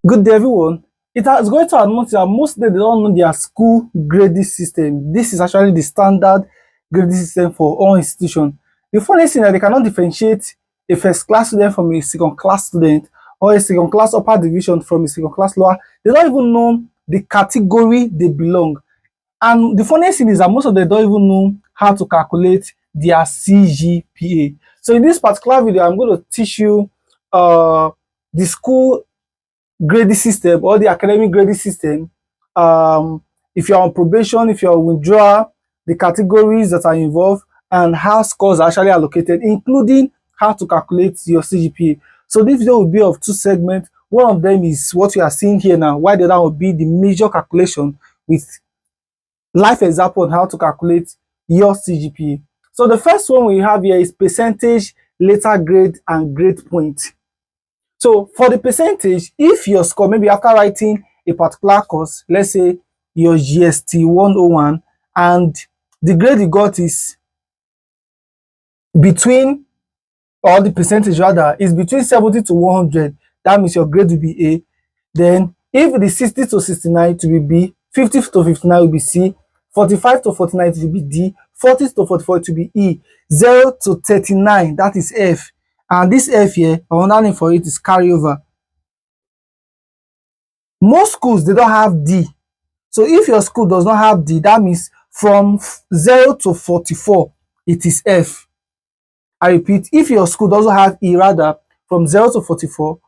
Good day, everyone. It has going to admit that most they don't know their school grading system. This is actually the standard grading system for all institutions. The funny thing is that they cannot differentiate a first class student from a second class student or a second class upper division from a second class lower. They don't even know the category they belong. And the funny thing is that most of them don't even know how to calculate their CGPA. So in this particular video, I'm going to teach you the school grading system or the academic grading system. If you're on probation, if you're on withdrawal, the categories that are involved, and how scores are actually allocated, including how to calculate your CGPA. So this video will be of two segments. One of them is what you are seeing here now, while the other will be the major calculation with life example on how to calculate your CGPA. So the first one we have here is percentage, letter grade, and grade point. So for the percentage, if your score, maybe after writing a particular course, let's say your GST 101, and the grade you got is between, or the percentage rather, is between 70 to 100, that means your grade will be A. Then if it is 60 to 69, it will be B, 50 to 59 will be C, 45 to 49 it will be D, 40 to 44 it will be E, 0 to 39, that is F. And this F here, another name for it is carryover. Most schools, they don't have D. So if your school does not have D, that means from 0 to 44, it is F. I repeat, if your school doesn't have E, rather, from 0 to 44,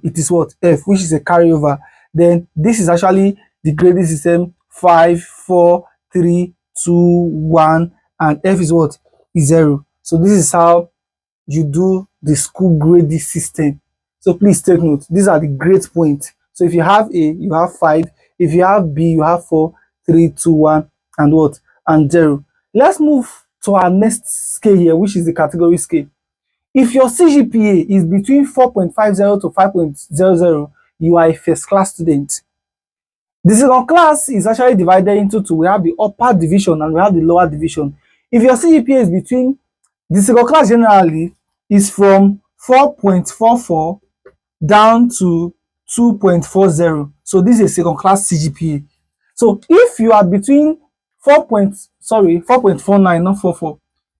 it is what? F, which is a carryover. Then this is actually the grading system: 5, 4, 3, 2, 1, and F is what? Is 0. So this is how you do the school grading system. So please take note, these are the grade points. So if you have A, you have 5. If you have B, you have 4, 3, 2, 1, and what? And 0. Let's move to our next scale here, which is the category scale. If your CGPA is between 4.50 to 5.00, you are a first class student. The second class is actually divided into two. We have the upper division and we have the lower division. If your CGPA is between, the second class generally is from 4.44 down to 2.40. So this is a second class CGPA. So if you are between 4.49, not 44.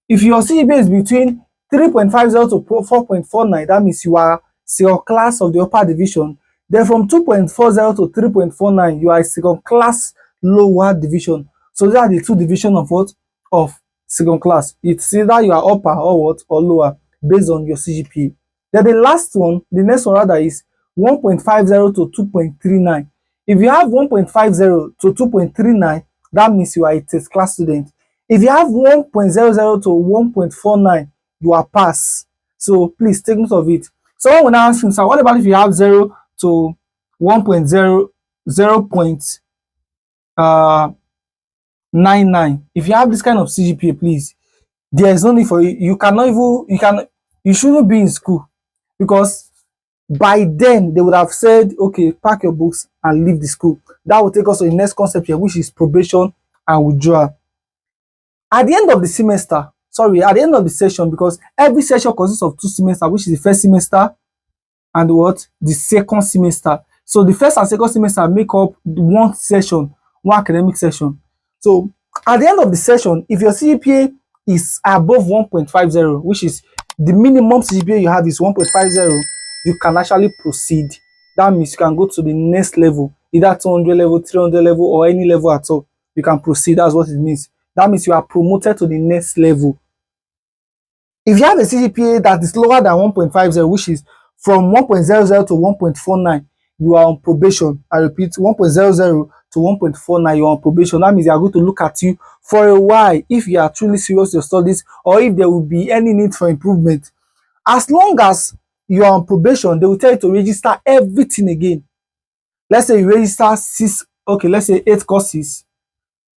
If your CGPA is between 3.50 to 4.49, that means you are second class of the upper division. Then from 2.40 to 3.49, you are a second class lower division. So these are the two divisions of what? Of second class. It's either you are upper or what? Or lower, based on your CGPA. Then the last one, the next one rather, is 1.50 to 2.39. If you have 1.50 to 2.39, that means you are a third class student. If you have 1.00 to 1.49, you are pass. So please take note of it. Someone will now ask himself, what about if you have 0 to 1.0, 0.99? If you have this kind of CGPA, please, there is no need for you. You shouldn't be in school, because by then they would have said, okay, pack your books and leave the school. That will take us to the next concept here, which is probation and withdrawal. At the end of the semester, at the end of the session, because every session consists of 2 semesters, which is the first semester and what? The second semester. So the first and second semester make up one session, one academic session. So at the end of the session, if your CGPA is above 1.50, which is the minimum CGPA you have is 1.50, you can actually proceed. That means you can go to the next level, either 200 level, 300 level, or any level at all. You can proceed. That's what it means. That means you are promoted to the next level. If you have a CGPA that is lower than 1.50, which is from 1.00 to 1.49, you are on probation. I repeat, 1.00 to 1.49, you are on probation. That means they are going to look at you for a while if you are truly serious with your studies, or if there will be any need for improvement. As long as you are on probation, they will tell you to register everything again. Let's say you register 8 courses,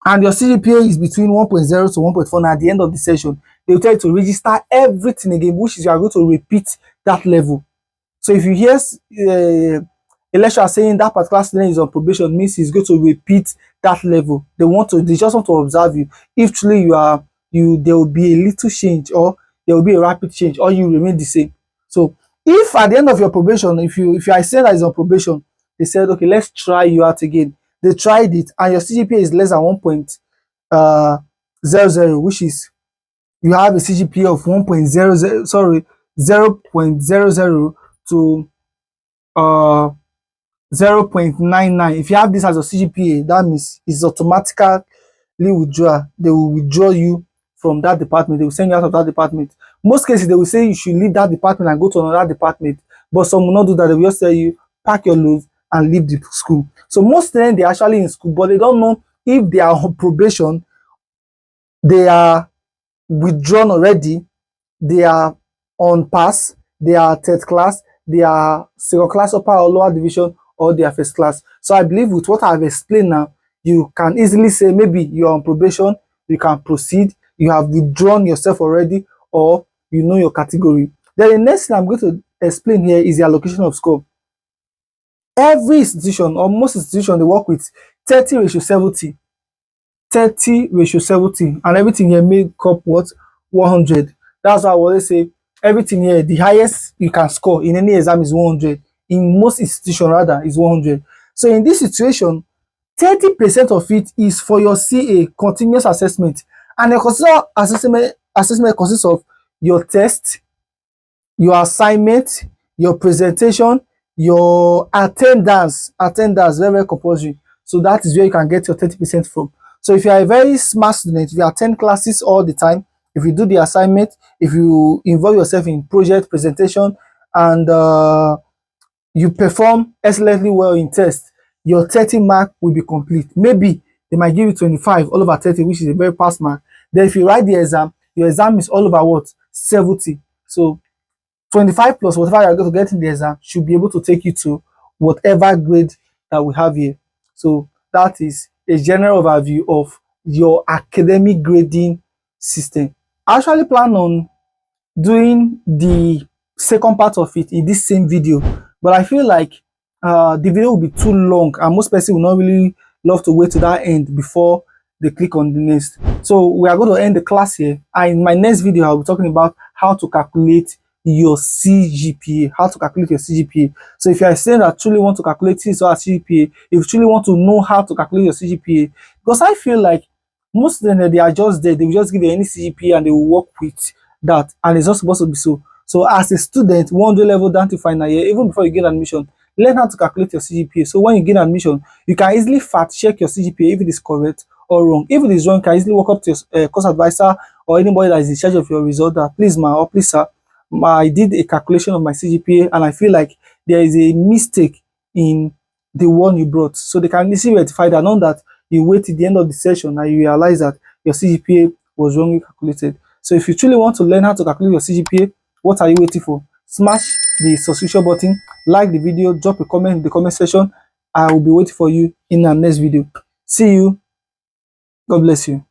and your CGPA is between 1.0 to 1.49 at the end of the session. They will tell you to register everything again, which is you are going to repeat that level. So if you hear a lecturer saying that particular student is on probation, means he's going to repeat that level. They just want to observe you. If truly there will be a little change, or there will be a rapid change, or you remain the same. So If at the end of your probation, if you are saying that is on probation, they said, okay, let's try you out again. They tried it, and your CGPA is less than 1.00, which is you have a CGPA of 1.00, sorry, 0.00 to 0.99. If you have this as a CGPA, that means it's automatically withdraw. They will withdraw you from that department. They will send you out of that department. Most cases, they will say you should leave that department and go to another department. But some will not do that. They will just tell you, pack your loads and leave the school. So most of them, they're actually in school, but they don't know if they are on probation, they are withdrawn already, they are on pass, they are third class, they are second class upper or lower division, or they are first class. So I believe with what I've explained now, you can easily say maybe you're on probation, you can proceed, you have withdrawn yourself already, or you know your category. Then the next thing I'm going to explain here is the allocation of score. Every institution, or most institutions, they work with 30:70. 30:70, and everything here make up what? 100. That's why I always say everything here, the highest you can score in any exam is 100. In most institutions, rather, is 100. So in this situation, 30% of it is for your CA, continuous assessment, and the assessment consists of your test, your assignment, your presentation, your attendance, very, very compulsory. So that is where you can get your 30% from. So if you are a very smart student, if you attend classes all the time, if you do the assignment, if you involve yourself in project presentation, and you perform excellently well in test, your 30 mark will be complete. Maybe they might give you 25 all over 30, which is a very pass mark. Then if you write the exam, your exam is all over what? 70. So 25 plus whatever you're going to get in the exam should be able to take you to whatever grade that we have here. So that is a general overview of your academic grading system. I actually plan on doing the second part of it in this same video, but I feel like the video will be too long, and most people will not really love to wait to that end before they click on the next. So we are going to end the class here, and in my next video I'll be talking about how to calculate your CGPA, how to calculate your CGPA. So if you are saying that truly want to calculate his or her CGPA, if you truly want to know how to calculate your CGPA, because I feel like most of them, they are just there, they will just give you any CGPA and they will work with that, and it's not supposed to be so. So as a student, 100 level down to final year, even before you get admission, learn how to calculate your CGPA. So when you get admission, you can easily fact check your CGPA if it is correct or wrong. If it is wrong, you can easily walk up to your course advisor or anybody that is in charge of your result that, please ma, or please sir, I did a calculation of my CGPA and I feel like there is a mistake in the one you brought. So they can easily rectify that, not that you wait till the end of the session and you realize that your CGPA was wrongly calculated. So if you truly want to learn how to calculate your CGPA, what are you waiting for? Smash the subscription button, like the video, drop a comment in the comment section. I will be waiting for you in our next video. See you. God bless you.